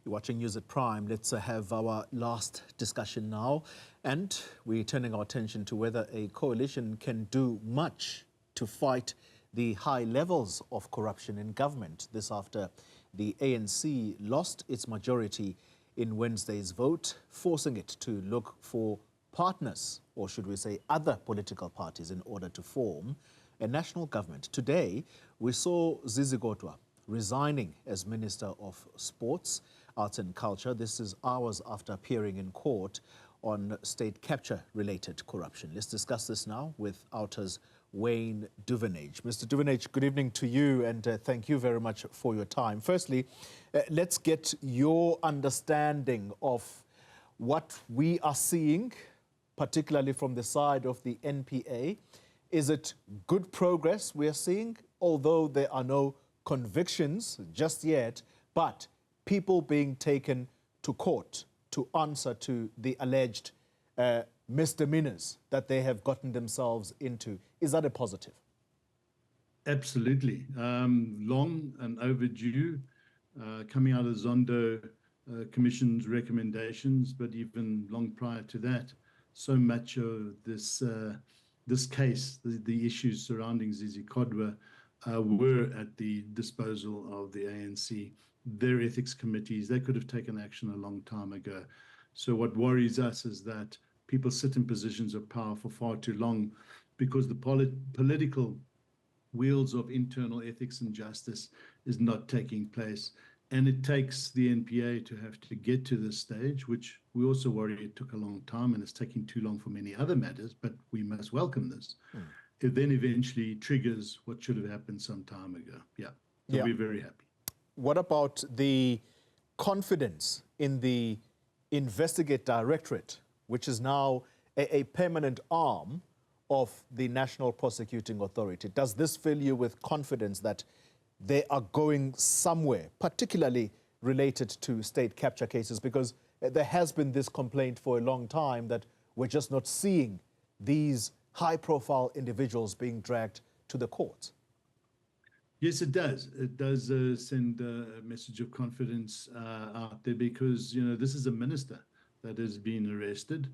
You're watching News at Prime. Let's have our last discussion now. And we're turning our attention to whether a coalition can do much to fight the high levels of corruption in government. This after the ANC lost its majority in Wednesday's vote, forcing it to look for partners, or should we say other political parties, in order to form a national government. Today, we saw Zizi Kodwa resigning as Minister of Sports, Arts and Culture. This is hours after appearing in court on state capture-related corruption. Let's discuss this now with Outa's Wayne Duvenage. Mr. Duvenage, good evening to you, and thank you very much for your time. Firstly, let's get your understanding of what we are seeing, particularly from the side of the NPA. Is it good progress we are seeing, although there are no convictions just yet, but people being taken to court to answer to the alleged misdemeanors that they have gotten themselves into? Is that a positive? Absolutely. Long and overdue, coming out of Zondo Commission's recommendations, but even long prior to that, so much of this case, the issues surrounding Zizi Kodwa, were at the disposal of the ANC. Their ethics committees, they could have taken action a long time ago. So what worries us is that people sit in positions of power for far too long because the political wheels of internal ethics and justice is not taking place. And it takes the NPA to have to get to this stage, which we also worry it took a long time and it's taking too long for many other matters, but we must welcome this. It then eventually triggers what should have happened some time ago. So we're very happy. What about the confidence in the Investigate Directorate, which is now a permanent arm of the National Prosecuting Authority? Does this fill you with confidence that they are going somewhere, particularly related to state capture cases? Because there has been this complaint for a long time that we're just not seeing these high-profile individuals being dragged to the courts. Yes, it does. It does send a message of confidence out there because, you know, this is a minister that has been arrested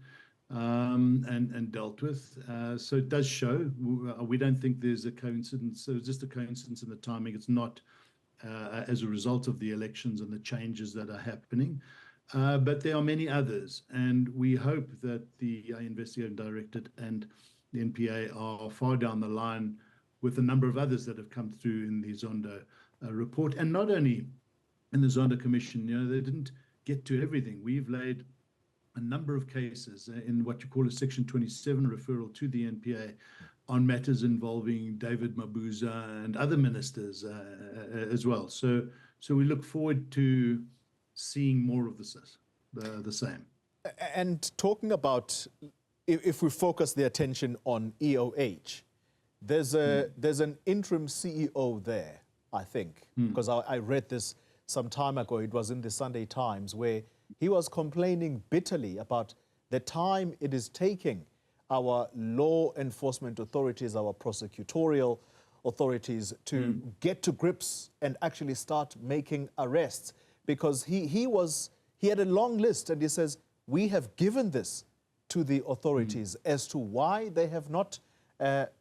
and dealt with. So it does show. We don't think there's a coincidence. So it's just a coincidence in the timing. It's not as a result of the elections and the changes that are happening. But there are many others. And we hope that the Investigating Directorate and the NPA are far down the line with a number of others that have come through in the Zondo report. And not only in the Zondo Commission, you know, they didn't get to everything. We've laid a number of cases in what you call a Section 27 referral to the NPA on matters involving David Mabuza and other ministers as well. So we look forward to seeing more of the same. And talking about, if we focus the attention on EOH, there's an interim CEO there, I think, because I read this some time ago. It was in the Sunday Times, where he was complaining bitterly about the time it is taking our law enforcement authorities, our prosecutorial authorities to get to grips and actually start making arrests, because he had a long list, and he says, we have given this to the authorities as to why they have not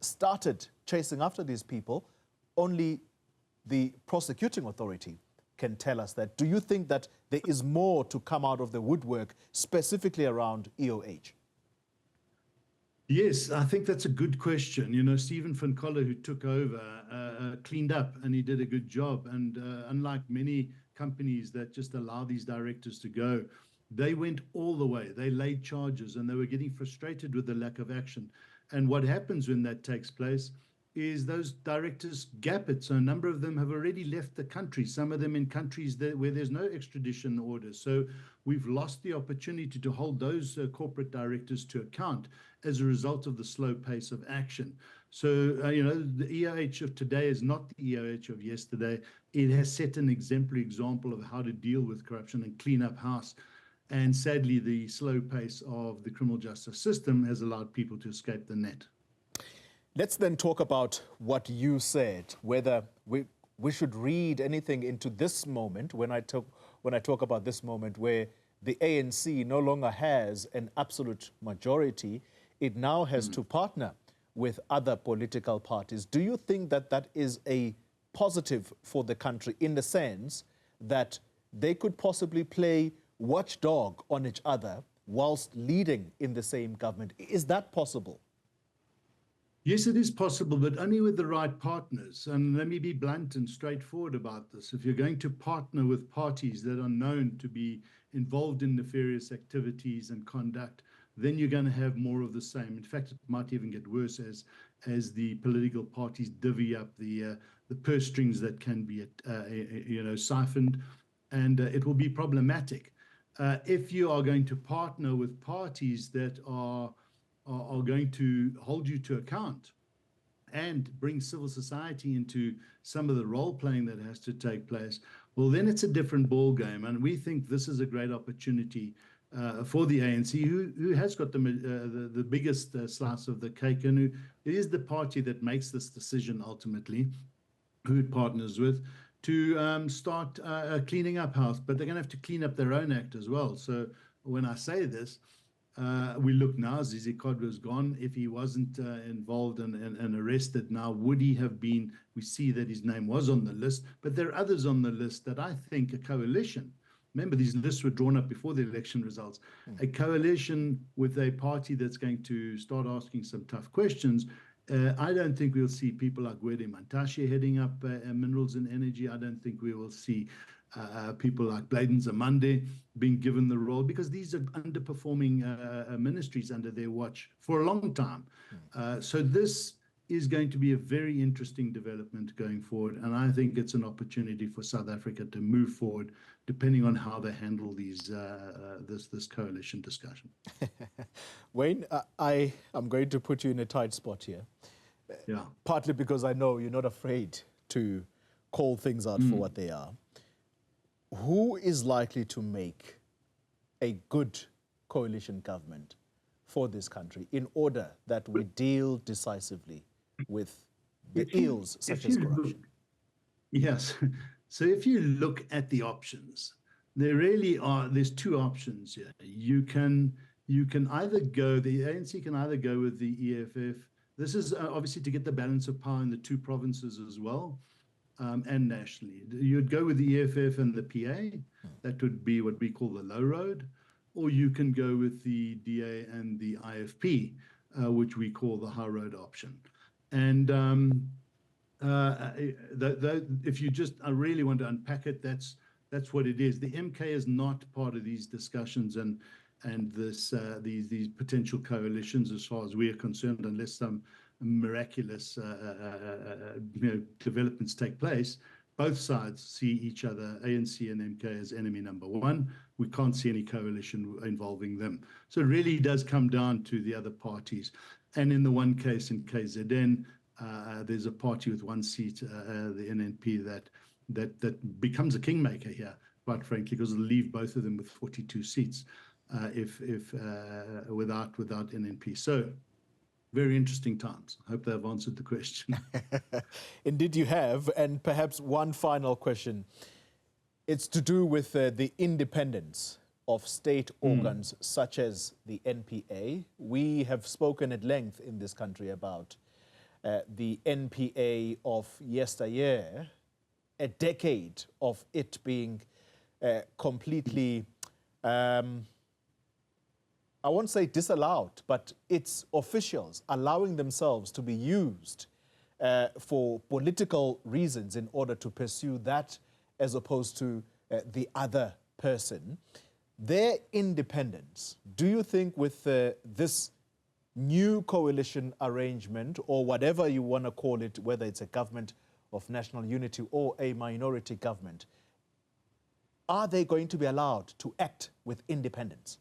started chasing after these people. Only the prosecuting authority can tell us that. Do you think that there is more to come out of the woodwork, specifically around EOH? Yes, I think that's a good question. You know, Stephen van Coller, who took over, cleaned up, and he did a good job. And unlike many companies that just allow these directors to go, they went all the way. They laid charges, and they were getting frustrated with the lack of action. And what happens when that takes place is those directors gap it. So a number of them have already left the country, some of them in countries where there's no extradition orders. So we've lost the opportunity to hold those corporate directors to account as a result of the slow pace of action. So, you know, the EOH of today is not the EOH of yesterday. It has set an exemplary example of how to deal with corruption and clean up house. And sadly, the slow pace of the criminal justice system has allowed people to escape the net. Let's then talk about what you said, whether we should read anything into this moment when I when I talk about this moment where the ANC no longer has an absolute majority, it now has to partner with other political parties. Do you think that that is a positive for the country in the sense that they could possibly play watchdog on each other whilst leading in the same government? Is that possible? Yes, it is possible, but only with the right partners. And let me be blunt and straightforward about this. If you're going to partner with parties that are known to be involved in nefarious activities and conduct, then you're going to have more of the same. In fact, it might even get worse as the political parties divvy up the purse strings that can be siphoned, and it will be problematic. If you are going to partner with parties that are going to hold you to account and bring civil society into some of the role playing that has to take place, well, then it's a different ball game. And we think this is a great opportunity for the ANC, who has got the biggest slice of the cake, and who is the party that makes this decision ultimately, who it partners with, to start cleaning up house. But they're going to have to clean up their own act as well. So when I say this, we look now, Zizi Kodwa is gone. If he wasn't involved and arrested now, would he have been? We see that his name was on the list, but there are others on the list that I think a coalition, remember these lists were drawn up before the election results, a coalition with a party that's going to start asking some tough questions. I don't think we'll see people like Gwede Mantashe heading up minerals and energy. I don't think we will see people like Bladen Zamande being given the role, because these are underperforming ministries under their watch for a long time. So this is going to be a very interesting development going forward, and I think it's an opportunity for South Africa to move forward, depending on how they handle these this coalition discussion. Wayne, I am going to put you in a tight spot here. Yeah. Partly because I know you're not afraid to call things out for what they are. Who is likely to make a good coalition government for this country in order that we deal decisively with the ills such as corruption? Yes. So if you look at the options, there's two options here. You can either go, the ANC can either go with the EFF. This is obviously to get the balance of power in the two provinces as well. And nationally, you'd go with the EFF and the PA. That would be what we call the low road, or you can go with the DA and the IFP, which we call the high road option. And if you just really want to unpack it, that's what it is. The MK is not part of these discussions and these potential coalitions, as far as we are concerned, unless some miraculous developments take place. Both sides see each other, ANC and MK, as enemy number one. We can't see any coalition involving them. So it really does come down to the other parties. And in the one case in KZN, there's a party with one seat, the NNP, that becomes a kingmaker here, quite frankly, because it'll leave both of them with 42 seats without NNP. So very interesting times. I hope they've answered the question. Indeed you have. And perhaps one final question. It's to do with the independence of state organs such as the NPA. We have spoken at length in this country about the NPA of yesteryear, a decade of it being completely I won't say disallowed, but its officials allowing themselves to be used for political reasons in order to pursue that as opposed to the other person. Their independence, do you think with this new coalition arrangement, or whatever you want to call it, whether it's a government of national unity or a minority government, are they going to be allowed to act with independence?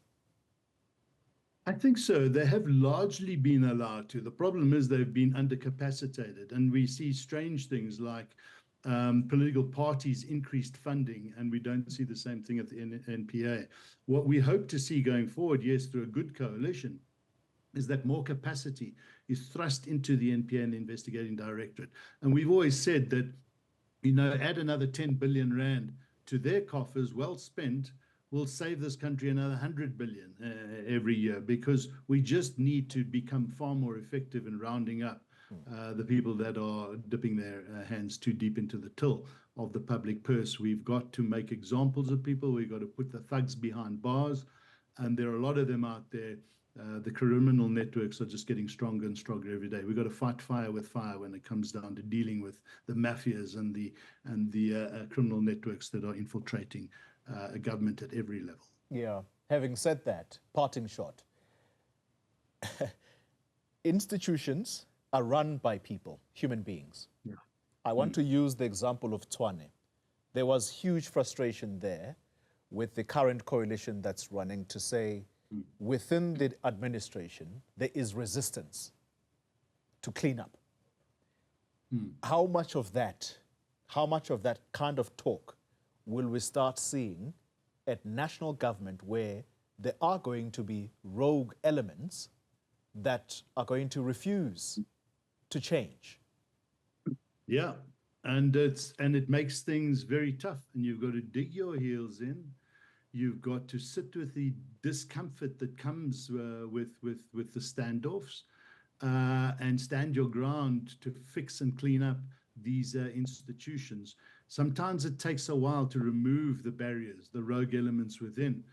I think so. They have largely been allowed to. The problem is they've been undercapacitated, and we see strange things like political parties increased funding, and we don't see the same thing at the NPA. What we hope to see going forward, yes, through a good coalition, is that more capacity is thrust into the NPA and the Investigating Directorate. And we've always said that, add another 10 billion rand to their coffers, well spent, will save this country another 100 billion every year, because we just need to become far more effective in rounding up the people that are dipping their hands too deep into the till of the public purse. We've got to make examples of people. We've got to put the thugs behind bars, and there are a lot of them out there. The criminal networks are just getting stronger and stronger every day. We've got to fight fire with fire when it comes down to dealing with the mafias and the criminal networks that are infiltrating a government at every level. Yeah. Having said that, parting shot. Institutions are run by people, human beings. Yeah. I want to use the example of Tshwane. There was huge frustration there with the current coalition that's running to say, within the administration, there is resistance to clean up. How much of that kind of talk will we start seeing at national government, where there are going to be rogue elements that are going to refuse to change? Yeah, and it makes things very tough, and you've got to dig your heels in. You've got to sit with the discomfort that comes with the standoffs, and stand your ground to fix and clean up these institutions. Sometimes it takes a while to remove the barriers, the rogue elements within,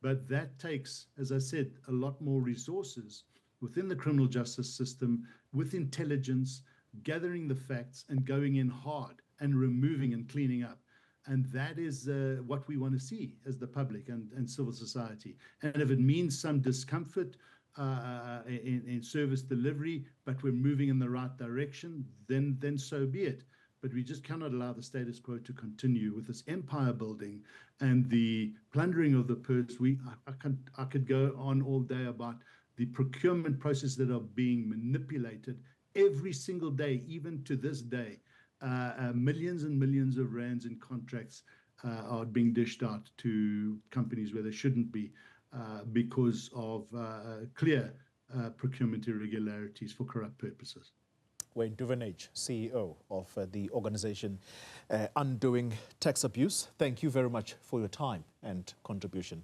but that takes, as I said, a lot more resources within the criminal justice system, with intelligence, gathering the facts and going in hard and removing and cleaning up. And that is what we want to see as the public and civil society. And if it means some discomfort in service delivery, but we're moving in the right direction, then so be it. But we just cannot allow the status quo to continue with this empire building and the plundering of the purse. I could go on all day about the procurement process that are being manipulated every single day, even to this day. Millions and millions of rands in contracts are being dished out to companies where they shouldn't be, because of clear procurement irregularities for corrupt purposes. Wayne Duvenage, CEO of the organization Undoing Tax Abuse, thank you very much for your time and contribution.